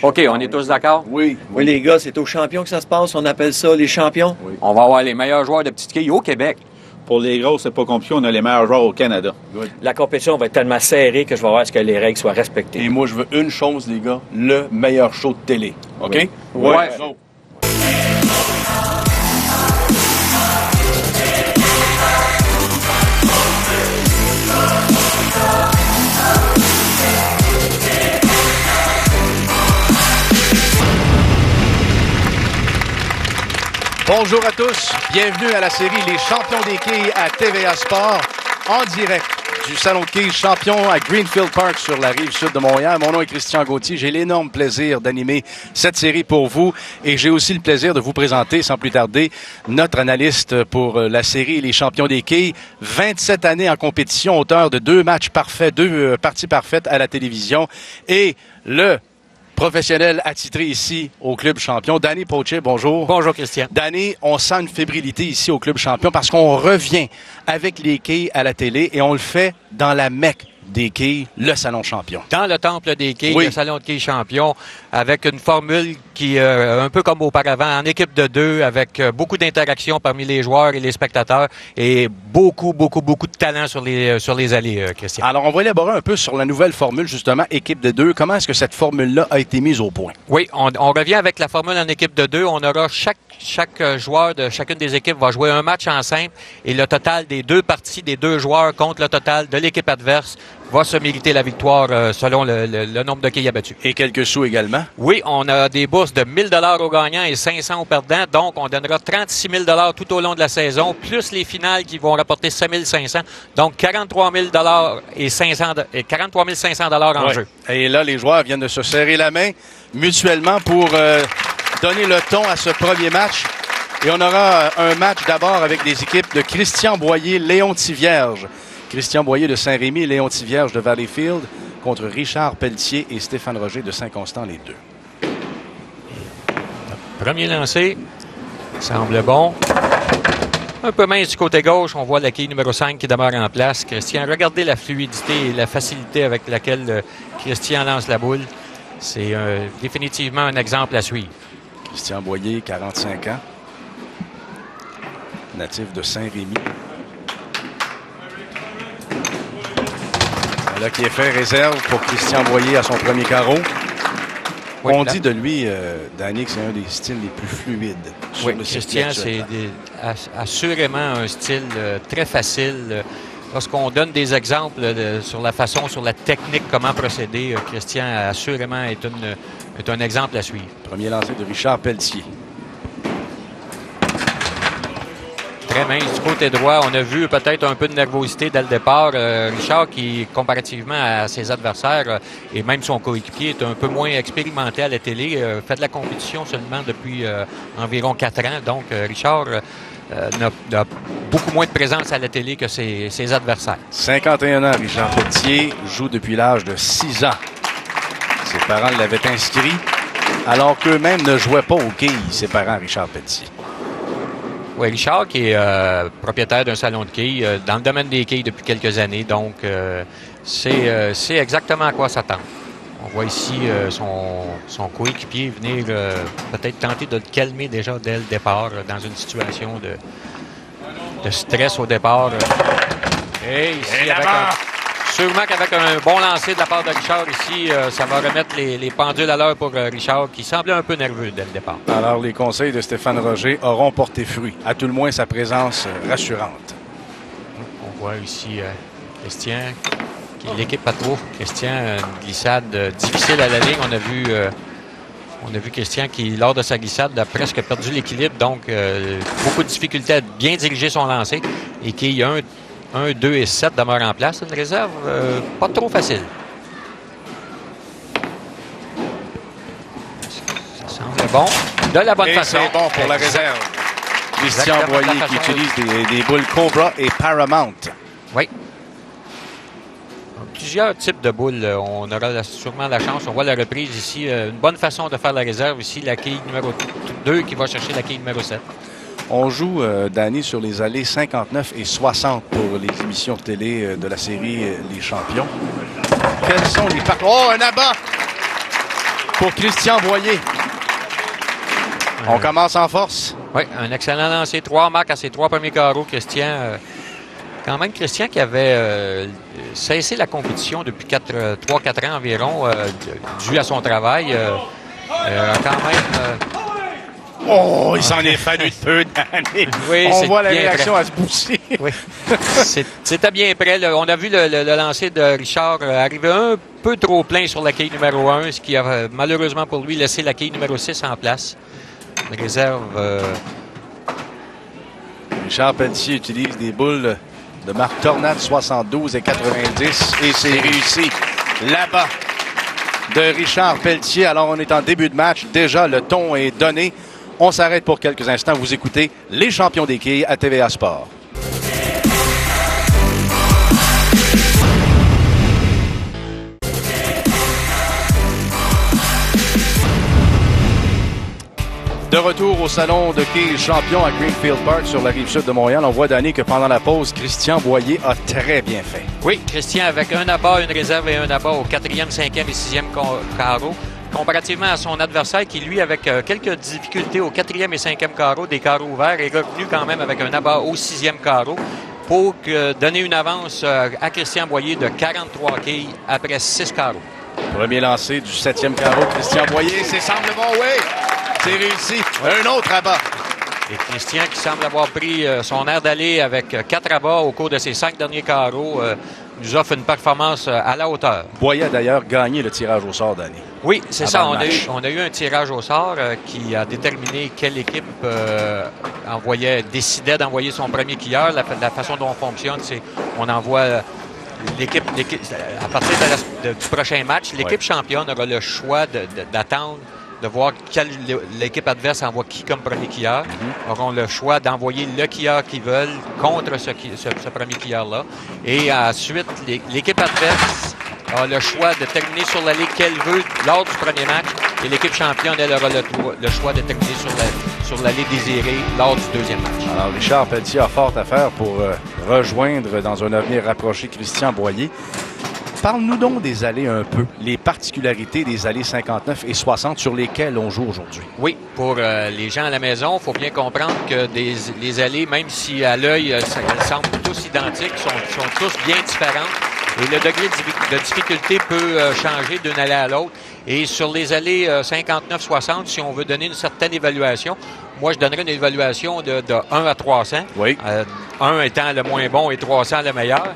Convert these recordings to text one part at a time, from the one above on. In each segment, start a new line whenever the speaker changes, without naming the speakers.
OK, on est tous d'accord?
Oui.
Oui, les gars, c'est aux champions que ça se passe. On appelle ça les champions.
Oui.
On va avoir les meilleurs joueurs de petites quilles au Québec.
Pour les grosses, c'est pas compliqué. On a les meilleurs joueurs au Canada.
La compétition va être tellement serrée que je vais voir à ce que les règles soient respectées.
Et moi, je veux une chose, les gars, le meilleur show de télé. OK?
Ouais.
Go.
Bonjour à tous, bienvenue à la série Les Champions des quilles à TVA Sport, en direct du Salon de quilles champion à Greenfield Park sur la rive sud de Montréal. Mon nom est Christian Gauthier, j'ai l'énorme plaisir d'animer cette série pour vous et j'ai aussi le plaisir de vous présenter, sans plus tarder, notre analyste pour la série Les Champions des quilles. 27 années en compétition, auteur de 2 matchs parfaits, 2 parties parfaites à la télévision et le professionnel attitré ici au Club Champion. Danny Poche, bonjour.
Bonjour, Christian.
Danny, on sent une fébrilité ici au Club Champion parce qu'on revient avec les quilles à la télé et on le fait dans la Mecque des quilles, le Salon Champion.
Dans le temple des quilles,
Oui.
le Salon de quilles champion, avec une formule qui, un peu comme auparavant, en équipe de 2, avec beaucoup d'interactions parmi les joueurs et les spectateurs et beaucoup de talent sur les allées, Christian.
Alors, on va élaborer un peu sur la nouvelle formule, justement, équipe de 2. Comment est-ce que cette formule-là a été mise au point?
Oui, on revient avec la formule en équipe de 2. On aura chaque joueur de chacune des équipes va jouer un match en simple et le total des 2 parties des 2 joueurs contre le total de l'équipe adverse va se mériter la victoire selon le nombre de quilles abattus.
Et quelques sous également.
Oui, on a des bourses de 1 000 aux gagnants et 500 aux perdants. Donc, on donnera 36 000 tout au long de la saison, plus les finales qui vont rapporter 7 500. Donc, 43 000 et 43 500 en jeu.
Et là, les joueurs viennent de se serrer la main mutuellement pour donner le ton à ce premier match. Et on aura un match d'abord avec des équipes de Christian Boyer, Léon Tivierge. Christian Boyer de Saint-Rémy et Léon Tivierge de Valleyfield contre Richard Pelletier et Stéphane Roger de Saint-Constant, les 2.
Premier lancé, semble bon. Un peu mince du côté gauche, on voit la quille numéro 5 qui demeure en place. Christian, regardez la fluidité et la facilité avec laquelle Christian lance la boule. C'est définitivement un exemple à suivre.
Christian Boyer, 45 ans, natif de Saint-Rémy. Voilà qui est fait réserve pour Christian Boyer à son premier carreau.
Oui,
on dit de lui, Danny, que c'est un des styles les plus fluides.
Oui, Christian, c'est assurément un style très facile. Lorsqu'on donne des exemples sur la façon, sur la technique, comment procéder, Christian, assurément, est un exemple à suivre.
Premier lancé de Richard Pelletier.
Très mince du côté droit. On a vu peut-être un peu de nervosité dès le départ. Richard, qui, comparativement à ses adversaires et même son coéquipier, est un peu moins expérimenté à la télé. Fait de la compétition seulement depuis environ 4 ans. Donc, Richard a beaucoup moins de présence à la télé que ses adversaires.
51 ans, Richard Pelletier joue depuis l'âge de 6 ans. Ses parents l'avaient inscrit alors qu'eux-mêmes ne jouaient pas aux quilles, ses parents, Richard Pelletier.
Oui, Richard, qui est propriétaire d'un salon de quilles, dans le domaine des quilles depuis quelques années. Donc, c'est exactement à quoi s'attendre. On voit ici son coéquipier venir peut-être tenter de le calmer déjà dès le départ, dans une situation de stress au départ. Et ici, sûrement qu'avec un bon lancer de la part de Richard ici, ça va remettre les pendules à l'heure pour Richard, qui semblait un peu nerveux dès le départ.
Alors, les conseils de Stéphane Roger auront porté fruit. À tout le moins, sa présence rassurante.
On voit ici Christian, qui l'équipe pas trop. Christian, une glissade difficile à la ligne. On a vu Christian qui, lors de sa glissade, a presque perdu l'équilibre. Donc, beaucoup de difficultés à bien diriger son lancer et qui a 1, 2 et 7 demeurent en place. Une réserve pas trop facile. Ça semble bon. De la bonne façon.
C'est bon pour la réserve. Christian Boyer qui utilise des boules Cobra et Paramount.
Oui. Plusieurs types de boules. On aura sûrement la chance. On voit la reprise ici. Une bonne façon de faire la réserve ici. La quille numéro 2 qui va chercher la quille numéro 7.
On joue, Danny, sur les allées 59 et 60 pour les émissions de télé de la série Les Champions. Quels sont les... Oh, un abat! pour Christian Boyer. On commence en force.
Oui, un excellent lancer. 3 marques à ses 3 premiers carreaux, Christian. Quand même, Christian qui avait cessé la compétition depuis 3-4 ans environ, dû à son travail. Quand même...
Oh, il s'en est fallu de peu, Danny.
Oui,
on voit la
bien
réaction
prêt.
à se pousser.
Oui. C'était bien prêt. Là. On a vu le lancer de Richard arriver un peu trop plein sur la quille numéro 1, ce qui a malheureusement pour lui laissé la quille numéro 6 en place. Une réserve...
Richard Pelletier utilise des boules de marque Tornade 72 et 90 et c'est réussi là-bas de Richard Pelletier. Alors, on est en début de match. Déjà, le ton est donné. On s'arrête pour quelques instants. Vous écoutez les champions des quilles à TVA Sport. De retour au salon de quilles champion à Greenfield Park sur la rive sud de Montréal. On voit, Danny, que pendant la pause, Christian Boyer a très bien fait.
Oui, Christian avec un abat, une réserve et un abat au 4e, 5e et 6e carreau. Comparativement à son adversaire qui, lui, avec quelques difficultés au 4e et 5e carreau, des carreaux ouverts, est revenu quand même avec un abat au 6e carreau pour donner une avance à Christian Boyer de 43 quilles après 6 carreaux.
Premier lancé du 7e carreau, Christian Boyer. C'est semble bon, oui. C'est réussi. Un autre abat.
Et Christian qui semble avoir pris son air d'aller avec 4 abats au cours de ses 5 derniers carreaux nous offre une performance à la hauteur.
Boyer a d'ailleurs gagné le tirage au sort, Danny.
Oui, c'est ça.
Avant le match.
On a eu un tirage au sort qui a déterminé quelle équipe décidait d'envoyer son premier quilleur. La façon dont on fonctionne, c'est on envoie l'équipe à partir du prochain match. L'équipe championne aura le choix d'attendre, de voir l'équipe adverse envoie qui comme premier quilleur. Auront le choix d'envoyer le quilleur qu'ils veulent contre ce premier quilleur-là. Et ensuite, l'équipe adverse a le choix de terminer sur la ligue qu'elle veut lors du premier match. Et l'équipe championne, elle aura le choix de terminer sur la ligue désirée lors du deuxième match. Alors,
Richard Pelletier a fort à faire pour rejoindre dans un avenir rapproché Christian Boyer. Parle-nous donc des allées un peu, les particularités des allées 59 et 60 sur lesquelles on joue aujourd'hui.
Oui, pour les gens à la maison, il faut bien comprendre que les allées, même si à l'œil, elles semblent tous identiques, sont tous bien différentes. Et le degré de difficulté peut changer d'une allée à l'autre. Et sur les allées 59-60, si on veut donner une certaine évaluation, moi, je donnerais une évaluation de 1 à 300.
Oui.
1 étant le moins bon et 300 le meilleur.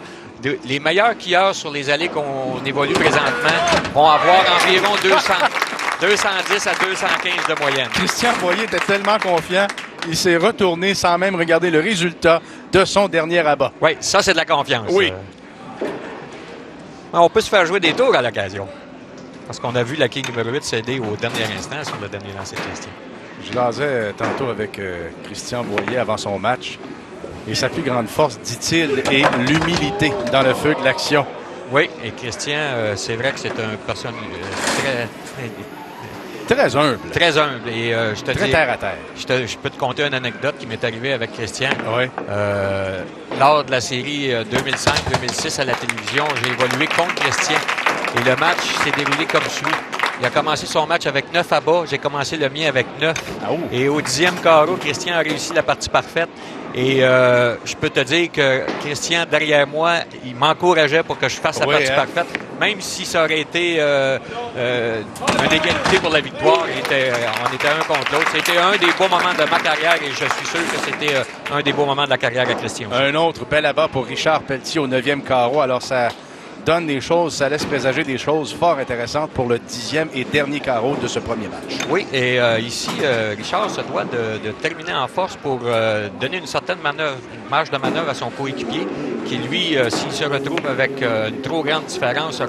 Les meilleurs quilleurs sur les allées qu'on évolue présentement vont avoir environ 210 à 215 de moyenne.
Christian Boyer était tellement confiant, il s'est retourné sans même regarder le résultat de son dernier abat.
Oui, ça, c'est de la confiance.
Oui.
On peut se faire jouer des tours à l'occasion. Parce qu'on a vu la quille numéro 8 céder au dernier instant sur le dernier lancer de Christian.
Je jasais tantôt avec Christian Boyer avant son match. Et sa plus grande force, dit-il, est l'humilité dans le feu de l'action.
Oui, et Christian, c'est vrai que c'est une personne
très humble.
Très humble. Et je te
très
dis,
terre à terre.
Je peux te conter une anecdote qui m'est arrivée avec Christian.
Oui.
Lors de la série 2005-2006 à la télévision, j'ai évolué contre Christian. Et le match s'est déroulé comme suit. Il a commencé son match avec 9 abats. J'ai commencé le mien avec 9.
Oh.
Et au 10e carreau, Christian a réussi la partie parfaite. Et je peux te dire que Christian, derrière moi, il m'encourageait pour que je fasse la partie parfaite. Même si ça aurait été une égalité pour la victoire, on était un contre l'autre. C'était un des beaux moments de ma carrière et je suis sûr que c'était un des beaux moments de la carrière à Christian aussi.
Un autre bel abat pour Richard Pelletier au 9e carreau. Alors ça donne des choses, ça laisse présager des choses fort intéressantes pour le 10e et dernier carreau de ce premier match.
Oui, et ici, Richard se doit de terminer en force pour donner une certaine marge de manœuvre à son coéquipier, qui lui, s'il se retrouve avec une trop grande différence,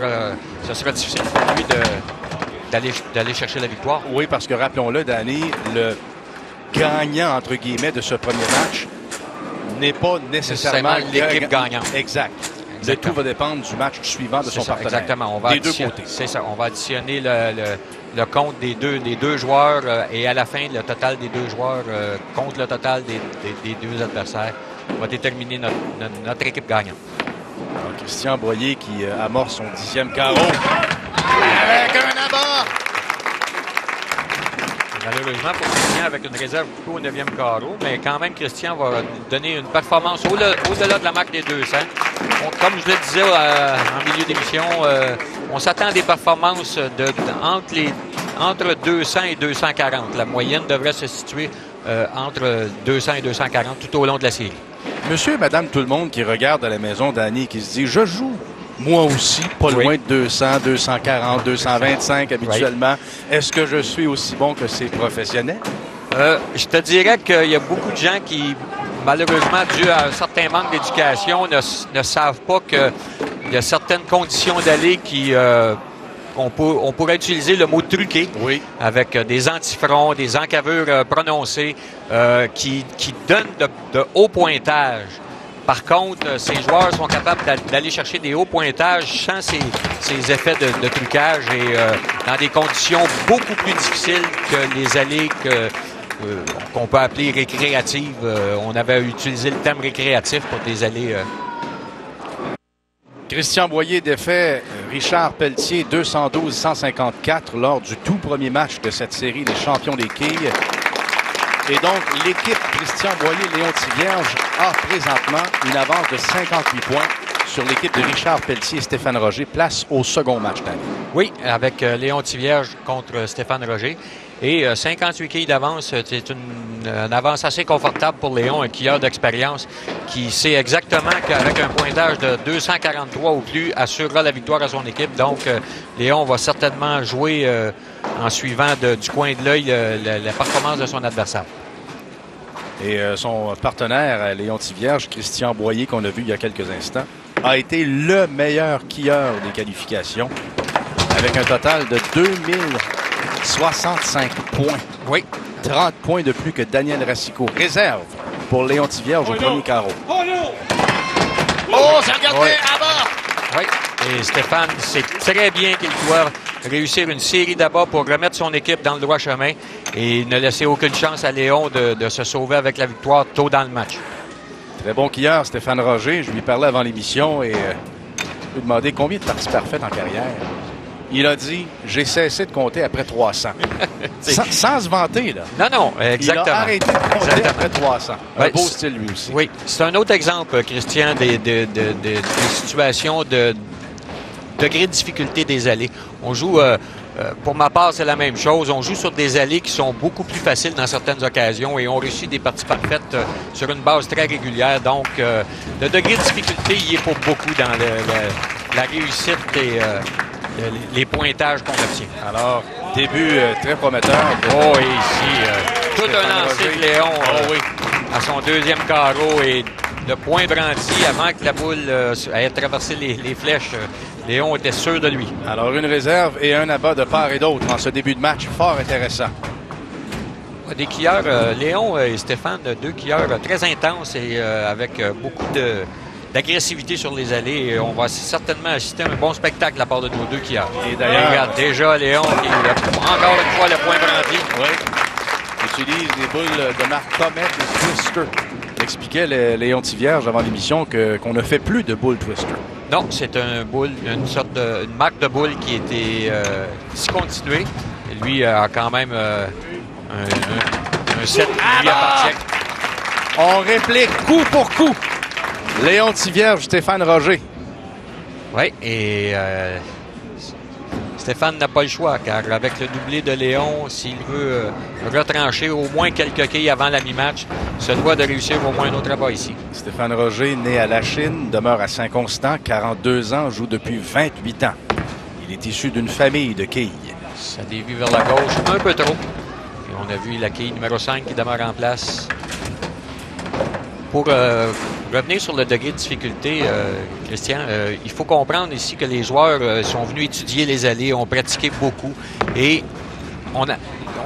ce sera difficile pour lui d'aller chercher la victoire.
Oui, parce que rappelons-le, Danny, le gagnant, entre guillemets, de ce premier match n'est pas nécessairement
l'équipe gagnante.
Exact. Le tout va dépendre du match suivant de son partenaire.
Exactement. Des deux côtés. C'est ça. On va additionner le compte des deux joueurs et à la fin, le total des deux joueurs contre le total des deux adversaires va déterminer notre équipe gagnante.
Alors, Christian Boyer qui amorce son 10e carreau avec un abat.
malheureusement pour Christian, avec une réserve plutôt au 9e carreau, mais quand même, Christian va donner une performance au-delà de la marque des 200. Comme je le disais en milieu d'émission, on s'attend à des performances entre 200 et 240. La moyenne devrait se situer entre 200 et 240 tout au long de la série.
Monsieur et madame tout le monde qui regarde à la maison Danny qui se dit « Je joue moi aussi, pas loin de 200, 240, 225 habituellement. Est-ce que je suis aussi bon que ces professionnels? »
Je te dirais qu'il y a beaucoup de gens qui, malheureusement, dû à un certain manque d'éducation, ne savent pas qu'il y a certaines conditions d'aller qui... on pourrait utiliser le mot truqué,
oui, avec
des antifronts, des encavures prononcées qui donnent de hauts pointages. Par contre, ces joueurs sont capables d'aller chercher des hauts pointages sans ces effets de trucage et dans des conditions beaucoup plus difficiles que les allées qu'on peut appeler récréatives. On avait utilisé le terme récréatif pour des allées...
Christian Boyer défait Richard Pelletier 212-154 lors du tout premier match de cette série des champions des quilles. Et donc, l'équipe Christian Boyer-Léon Tivierge a présentement une avance de 58 points sur l'équipe de Richard Pelletier et Stéphane Roger, place au second match d'année.
Oui, avec Léon Tivierge contre Stéphane Roger. Et 58 quilles d'avance, c'est une avance assez confortable pour Léon, un quilleur d'expérience qui sait exactement qu'avec un pointage de 243 ou plus, assurera la victoire à son équipe. Donc, Léon va certainement jouer en suivant du coin de l'œil la performance de son adversaire.
Et son partenaire, Léon Tivierge, Christian Boyer, qu'on a vu il y a quelques instants, a été le meilleur quilleur des qualifications avec un total de 2065 points.
Oui.
30 points de plus que Daniel Racicot. Réserve pour Léon Tivierge au premier carreau.
Oh, c'est regardé à bas!
Oui. Et Stéphane sait très bien qu'il doit réussir une série d'abord pour remettre son équipe dans le droit chemin et ne laisser aucune chance à Léon de se sauver avec la victoire tôt dans le match.
Très bon quilleur, Stéphane Roger. Je lui parlais avant l'émission et je lui ai demandé combien de parties parfaites en carrière. Il a dit, j'ai cessé de compter après 300. sans se vanter, là.
Non, exactement.
Il a arrêté de compter après 300. Un beau style, lui aussi.
Oui, c'est un autre exemple, Christian, des situations de degré de difficulté des allées. On joue, pour ma part, c'est la même chose. On joue sur des allées qui sont beaucoup plus faciles dans certaines occasions et on réussit des parties parfaites sur une base très régulière. Donc, le degré de difficulté y est pour beaucoup dans la réussite et les pointages qu'on obtient.
Alors, début très prometteur.
Oh, et ici, tout un lancé de Léon à son deuxième carreau et le point brandi avant que la boule ait traversé les flèches. Léon était sûr de lui.
Alors, une réserve et un abat de part et d'autre en ce début de match fort intéressant.
Des quilleurs, Léon et Stéphane, deux quilleurs très intenses et avec beaucoup d'agressivité sur les allées. Et on va certainement assister à un bon spectacle de la part de nos deux quilleurs.
Et d'ailleurs,
regarde, déjà Léon qui encore une fois le point brandi.
Oui. Utilise des boules de marque Comet et Twister. Expliquait Léon Tivierge avant l'émission qu'on ne fait plus de boules Twister.
Non, c'est une marque de boule qui était discontinuée. Et lui a quand même un set qui lui appartient.
On réplique coup pour coup. Léon Tivierge, Stéphane Roger.
Oui, et Stéphane n'a pas le choix, car avec le doublé de Léon, s'il veut retrancher au moins quelques quilles avant la mi-match, se doit de réussir au moins un autre abat ici. Stéphane
Roger, né à La Chine, demeure à Saint-Constant, 42 ans, joue depuis 28 ans. Il est issu d'une famille de quilles.
Ça dévie vers la gauche un peu trop. Et on a vu la quille numéro 5 qui demeure en place. Pour revenir sur le degré de difficulté, Christian, il faut comprendre ici que les joueurs sont venus étudier les allées, ont pratiqué beaucoup et on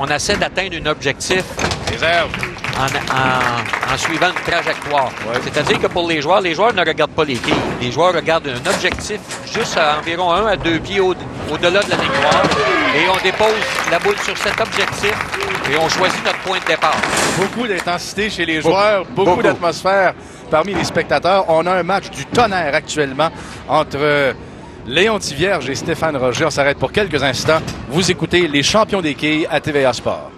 essaie d'atteindre un objectif en suivant une trajectoire. Ouais. C'est-à-dire que pour les joueurs ne regardent pas les quilles. Les joueurs regardent un objectif juste à environ 1 à 2 pieds au-delà de la ligne noire et on dépose la boule sur cet objectif et on choisit notre point de départ.
Beaucoup d'intensité chez les joueurs, beaucoup d'atmosphère parmi les spectateurs. On a un match du tonnerre actuellement entre Léon Tivierge et Stéphane Roger. On s'arrête pour quelques instants. Vous écoutez les champions des quilles à TVA Sport.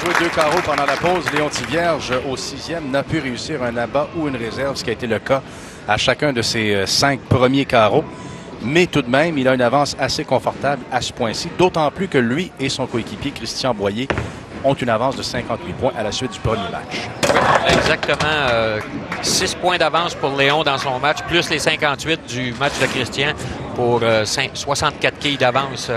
joué 2 carreaux pendant la pause. Léon Tivierge, au 6e, n'a pu réussir un abat ou une réserve, ce qui a été le cas à chacun de ses 5 premiers carreaux. Mais tout de même, il a une avance assez confortable à ce point-ci, d'autant plus que lui et son coéquipier Christian Boyer ont une avance de 58 points à la suite du premier match.
Oui, exactement. 6 points d'avance pour Léon dans son match, plus les 58 du match de Christian pour 64 quilles d'avance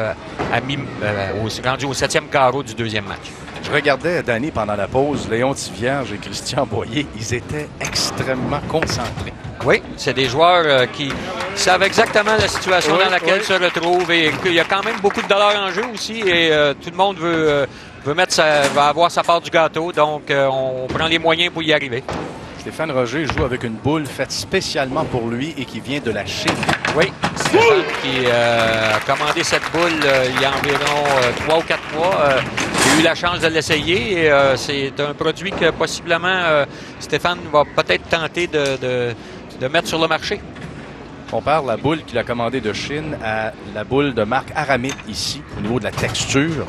rendu au 7e carreau du deuxième match.
Je regardais Danny pendant la pause. Léon Tivierge et Christian Boyer, ils étaient extrêmement concentrés.
Oui, c'est des joueurs qui savent exactement la situation dans laquelle se retrouvent et qu'il y a quand même beaucoup de dollars en jeu aussi et tout le monde veut va avoir sa part du gâteau, donc on prend les moyens pour y arriver.
Stéphane Roger joue avec une boule faite spécialement pour lui et qui vient de la Chine.
Oui, Stéphane qui a commandé cette boule il y a environ 3 ou 4 mois. J'ai eu la chance de l'essayer et c'est un produit que possiblement Stéphane va peut-être tenter de mettre sur le marché.
On compare la boule qu'il a commandée de Chine à la boule de marque Aramid ici, au niveau de la texture.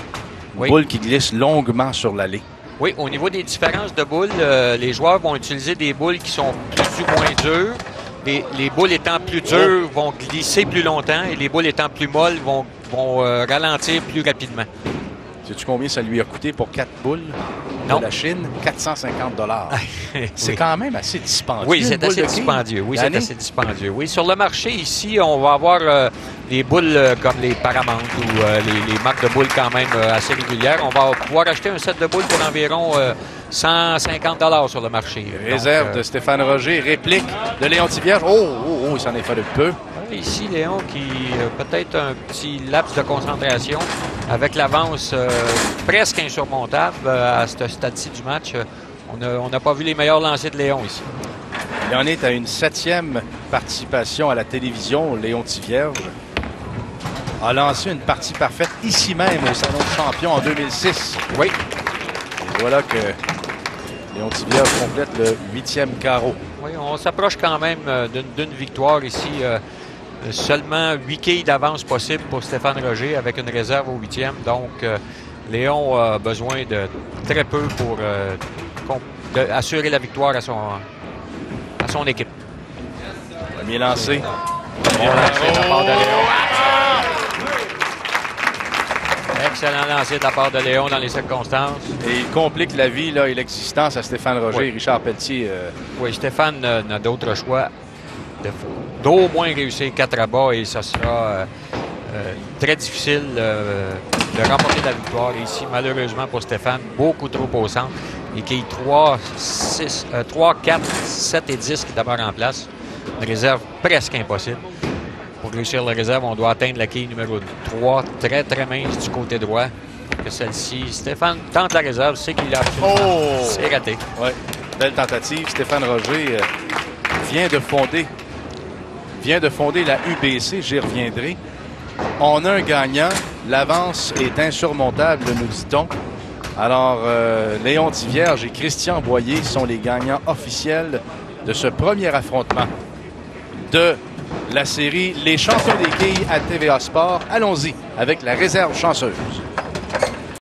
Une boule qui glisse longuement sur l'allée.
Oui, au niveau des différences de boules, les joueurs vont utiliser des boules qui sont plus ou moins dures. Les boules étant plus dures vont glisser plus longtemps et les boules étant plus molles vont ralentir plus rapidement.
Sais-tu combien ça lui a coûté pour 4 boules de la Chine? 450 $. C'est quand même assez dispendieux.
Oui, c'est assez dispendieux. Oui, c'est assez dispendieux. Oui, sur le marché ici, on va avoir des boules comme les Paramount ou les marques de boules quand même assez régulières. On va pouvoir acheter un set de boules pour environ 150 $ sur le marché.
Réserve de Stéphane Roger, réplique de Léon Tivierge. Oh, il s'en est fait de peu.
Ici, Léon qui peut-être un petit laps de concentration avec l'avance presque insurmontable à ce stade-ci du match. On n'a pas vu les meilleurs lancers de Léon ici.
Il en est à une 7e participation à la télévision. Léon Tivierge a lancé une partie parfaite ici même au Salon de Champions en 2006.
Oui.
Et voilà que Léon Tivierge complète le 8e carreau.
Oui, on s'approche quand même d'une victoire ici. Seulement 8 quilles d'avance possible pour Stéphane Roger avec une réserve au 8e. Donc, Léon a besoin de très peu pour assurer la victoire à son équipe.
Premier lancé.
Bon lancé de la part de Léon. Excellent lancé de la part de Léon dans les circonstances.
Et il complique la vie et l'existence à Stéphane Roger et Richard Pelletier.
Oui, Stéphane n'a d'autre choix d'au moins réussir 4 abats et ça sera très difficile de remporter la victoire. Et ici, malheureusement pour Stéphane, beaucoup trop au centre. Et qu'il y ait 3, 4, 7 et 10 qui demeurent en place. Une réserve presque impossible. Pour réussir la réserve, on doit atteindre la quille numéro 3, très très mince du côté droit. Que celle-ci, Stéphane tente la réserve, c'est qu'il a absolument. C'est raté.
Oui, belle tentative. Stéphane Roger vient de fonder la UBC, j'y reviendrai. On a un gagnant, l'avance est insurmontable, nous dit-on. Alors, Léon Tivierge et Christian Boyer sont les gagnants officiels de ce premier affrontement de la série Les Champions des quilles à TVA Sport. Allons-y avec la réserve chanceuse.